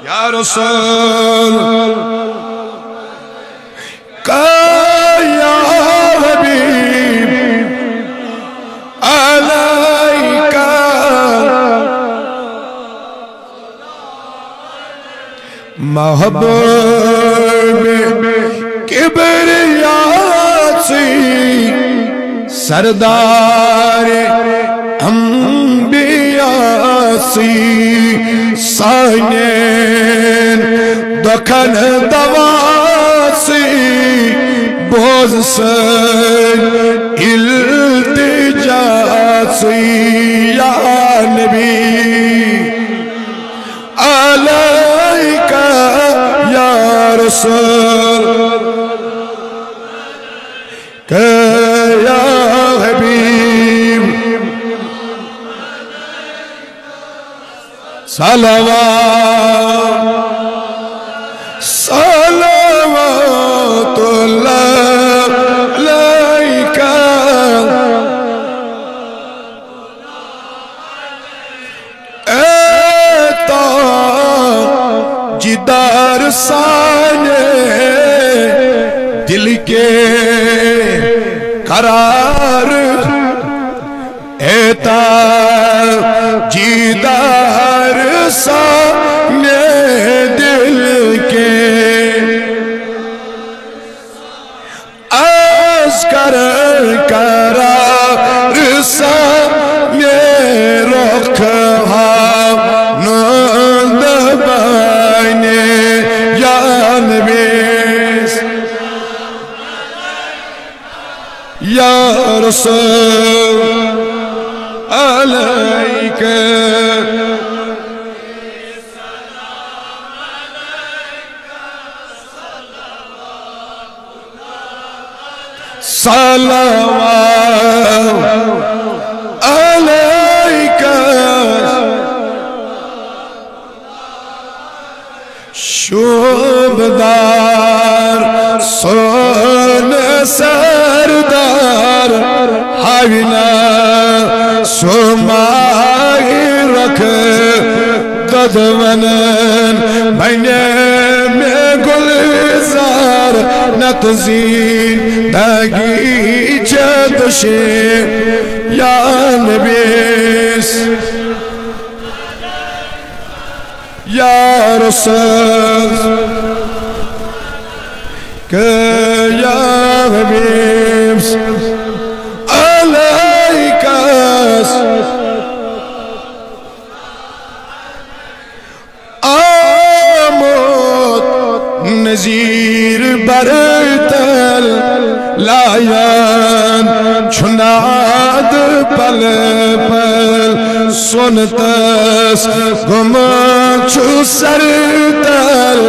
یا رسول کا یا حبیب علیکہ محبوب کبریا سی سردار انبیاء سی سائنین دکھن دواسی بوز سن التجاسی یا نبی علیکہ یا رسول یا حبیب صلوات اللہ علیکہ ایتا جدار سانے دل کے قرار ایتا جدار سانے دل کے ازکر قرار سانے رکھ نند بانے یا نبی یا رسول علیکہ صلوات علیکہ شوبدار سون سردار حوینا سمائی رکھ ددونن بینے میں گلزار نتزین داگی چدشے یا نبیس یا رسول کہ یا حبیب علیکہ آمد نظیر برتل لائن چھناد پل پل سنتس گمچو سرتل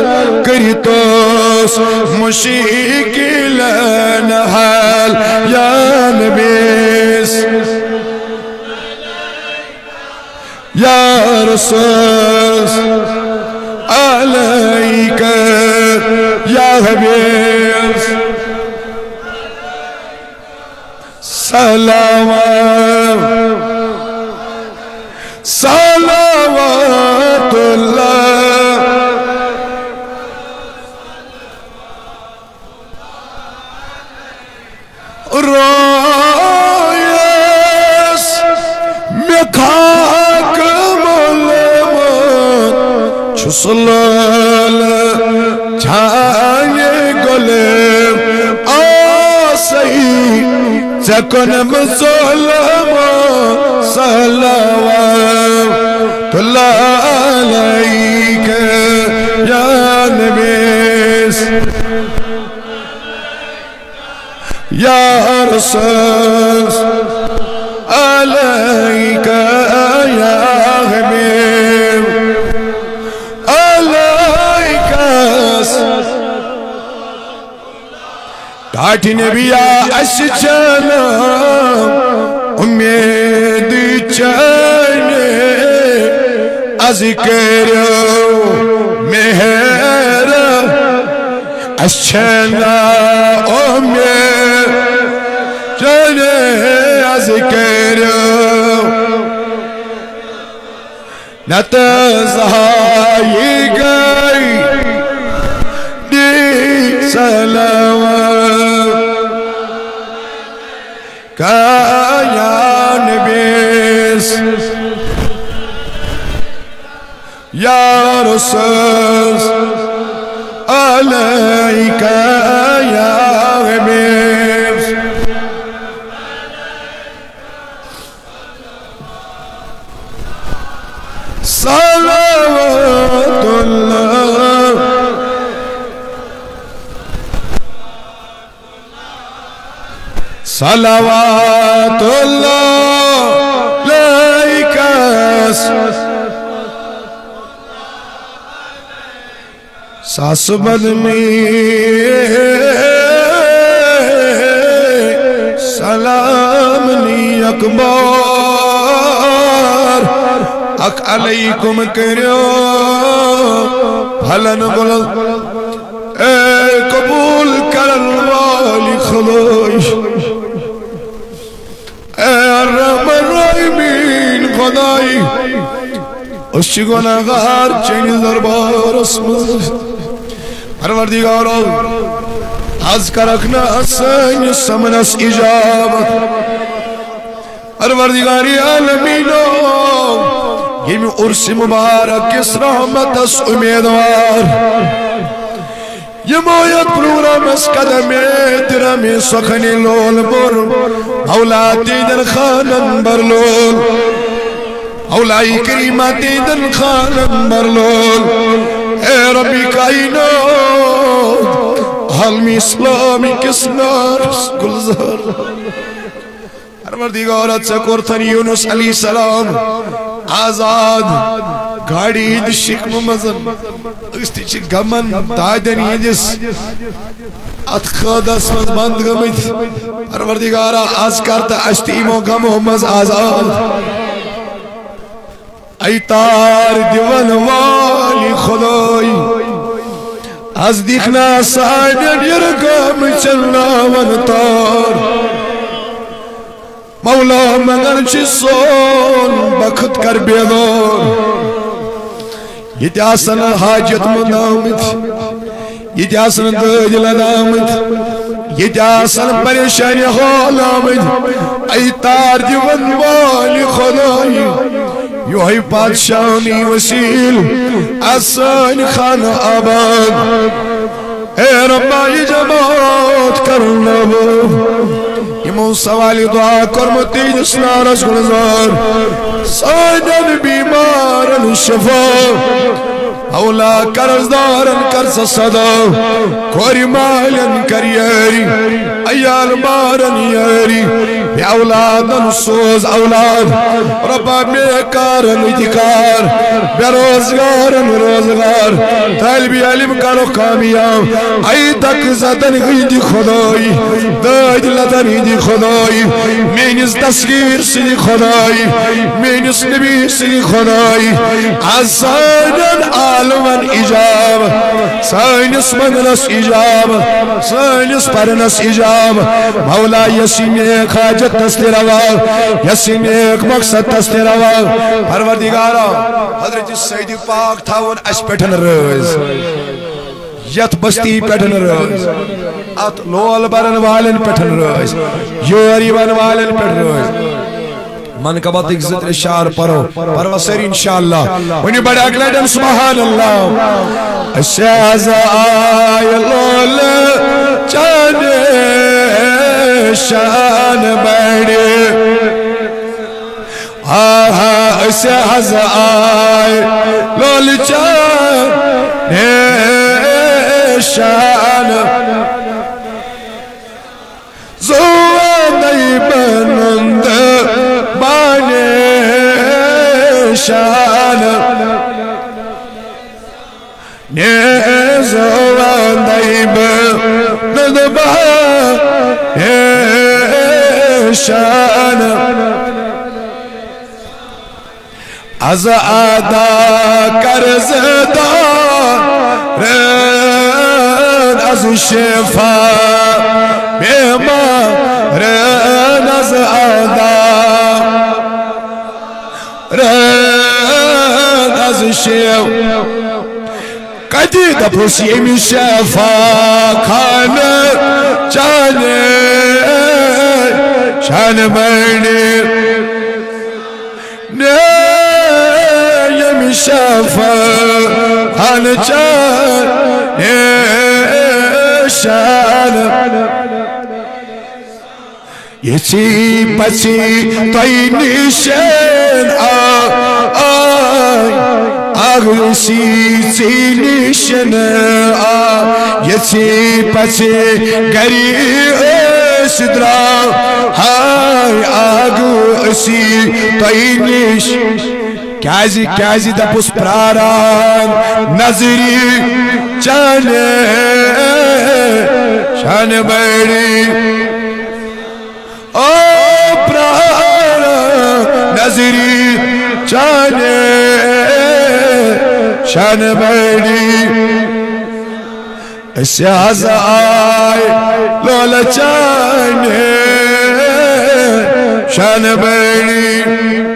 کرتوس مشکلن حال یا نبیس یا رسول علیکہ یا حبیب صلوات اللہ رویس میں خاک ملمت چھسلال چھانے گلے آسائی چکنم ظلم صلوات اللہ علیکہ یا نبیس یا رسول علیکہ یا حبیب علیکہ ٹاٹی نبیہ اشچنا امید چانے ذکر مہر اشچنا امید چانے ذکر نتزہائی گا صلوات يا نبي يا رسول عليك يا حبيب صلوات الله صلوات الله عليك ساس بدنی سلامنی اکبر حق علیکم کریو بھلن بلد اے قبول کرن والی خدای اے الرحمن الرحیمین خدای اشی گناہگار چینی دربار اسمت پروردگارو از کرکنا حسین سمنس اجابت پروردگاری عالمینو یہ میں عرص مبارک اس رحمت اس امیدوار یہ مویت پروگرام اس قدم درمی سخنی لول بر اولاتی در خانم برلول اولائی کریماتی در خانم برلول اے ربی کائنات حلمی اسلامی کس نارس گلزار پروردگارت سے کرتن یونس علیہ السلام آزاد گاڑی دی شکم مزن استی چی گمن دائدن یدس ات خادس مز بند گمت پروردگارا آز کرتا اشتیمو گمو مز آزاد ای تار دیون والی خدای از دیکھنا سائدن یرگام چلنا ون تار مولا مگر چی سون بخت کر بیدار یہ تیاسن حاجت مدامت یہ تیاسن دجل دامت یہ تیاسن پریشانی حالامت ای تار دیون والی خدای یو ہی پادشانی وسیل آسان خان آباد اے ربا یہ جماعت کرنا بو یمون سوالی دعا کرمتی جسنا رس گلزار سائدن بیمارن شفا اولا کرزدارن کرس صدا کوری مالن کریری ایال بارن یری بی اولادن سوز اولاد ربا بیکارن اتکار بی روزگارن روزگار طالبی علم کرو کامیاب ای تک زدن غیدی خدای داجلتن غیدی خدای مینز تسگیر سنی خدای مینز نبی سنی خدای عزادن عالمن اجاب سائنس مغنس اجاب سائنس پرنس اجاب مولا یسین ایک حاجت تستی روا یسین ایک مقصد تستی روا پروردگارا حضرت سیدی پاک تھاون اس پیٹھن روز یت بستی پیٹھن روز ات لول برن والن پیٹھن روز یوری بن والن پیٹھن روز من کبت اگزت اشار پرو پروسر انشاءاللہ ونی بڑا اگلائدن سبحان اللہ اشیاز آئی لول چانے شان بیڑے اشیاز آئی لول چانے شان زوانی بنند بانے شان نیزوان دیب ندبا شان از آدھا کرزدارن از شفا بیمارن از آدھا رن از شفا کتی دپوس یمی شفا خانہ چانے شان بڑی یمی شفا خانہ چانے شان یسی پسی توی نشن آگسی سی نشن یسی پسی گری اسدرا ہائی آگسی توی نشن کیازی دپوس پراران نظری چانے شان بڑی او پراران نظری چانے شان بڑی اسیاز آئی لولا چانے شان بڑی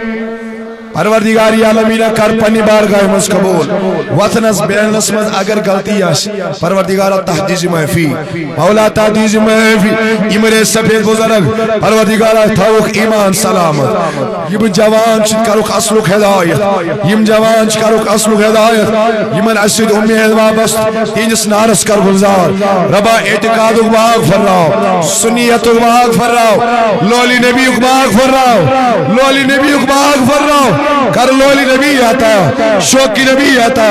پروردگاری عالمینہ کر پنی بارگاہ مز قبول وطنس بیرنس مز اگر غلطی آس پروردگارہ تحدیث محفی مولا تحدیث محفی امر سفید بزرگ پروردگارہ تھوک ایمان سلامت یم جوان چھ کروک اصلک ہدایت یم جوان چھ کروک اصلک ہدایت یمن اسید امید وابست تینس نارس کر گلزار ربا اعتقاد باغ فرراو سنیت باغ فرراو لولی نبی باغ فرراو لولی نبی باغ فرراو کر لولی نبی آتا شوقی نبی آتا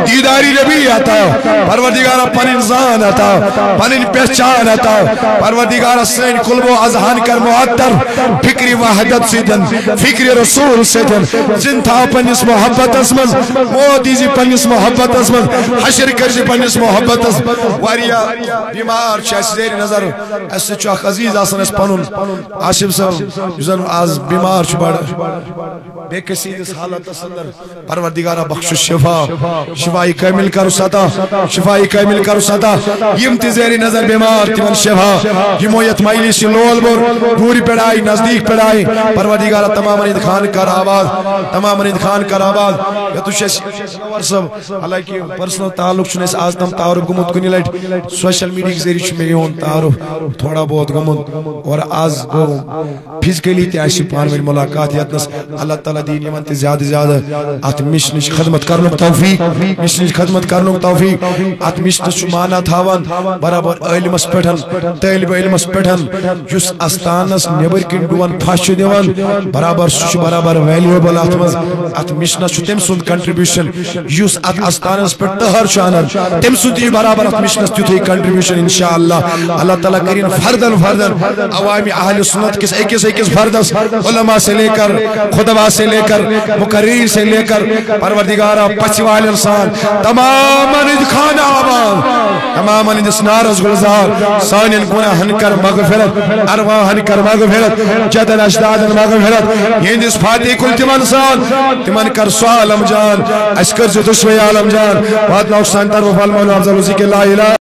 دیداری نبی آتا پروردگارہ پنن زان آتا پنن پہچان آتا پروردگارہ سین قلب و اذہان کر معطر فکری وحدت سیدن فکری رسول سیدن زن تھا پنس محبت اسمز موتی زی پنس محبت اسمز حشر کر زی پنس محبت اسمز واریا بیمار چاہیس زیر نظر ایسے چاک عزیز آسن اس پنن عاشب صاحب جزن آز بیمار چھ بڑا بے کسی اس حالت اندر پروردگارہ بخش شفا شفائی کامل کر ساتا شفائی کامل کر ساتا یم تیزیری نظر بیمار تیمن شفا یمویت مائلی سی لول بور دوری پڑائی نزدیک پڑائی پروردگارہ تمام انید خان کر آباد تمام انید خان کر آباد یا تو شیسی سب حالانکہ پرسنل تعلق چنے اس آز تم تعارف گمت کنی لائٹ سوشل میڈیا کی ذریعے چھ میلیون تعارف تھوڑا بہت گمت اور آز فزیکلی تیاشی پانوین ملاقات یاتنس اللہ تعالیٰ دین یمن تے زیادہ زیادہ آت مشنش خدمت کرنک توفیق مشنش خدمت کرنک توفیق آت مشنش مانا تھاوان برابر علمس پیٹھن طالب علمس پیٹھن جس استانس نیبر کن ڈوان پھاش دیوان برابر سوچ برابر ویلیوبل آت مشنش تم سند کنٹریبیوشن جس آت استانس پیٹ تہر شانر تم سند یہ برابر آت مشنش تیوتھی کنٹریبیوشن انشاءاللہ اللہ تعالیٰ کرین فردن عوامی اہل سنت کس ایکس فردس علماء سے لے کر خدوا سے لے کر مقرری سے لے کر پروردگارہ پچوال انسان تمام انید خان آباد تمام انید سنارز گلزار سانین گناہن کر مغفرت ارواحن کر مغفرت جدن اجدادن مغفرت یہندس فاتح کل تمن سان تمن کر سوال عالم جان اشکر جو دشوی عالم جان وعدنا اکسان تر وفال مولا افضل وزی کے لا الہ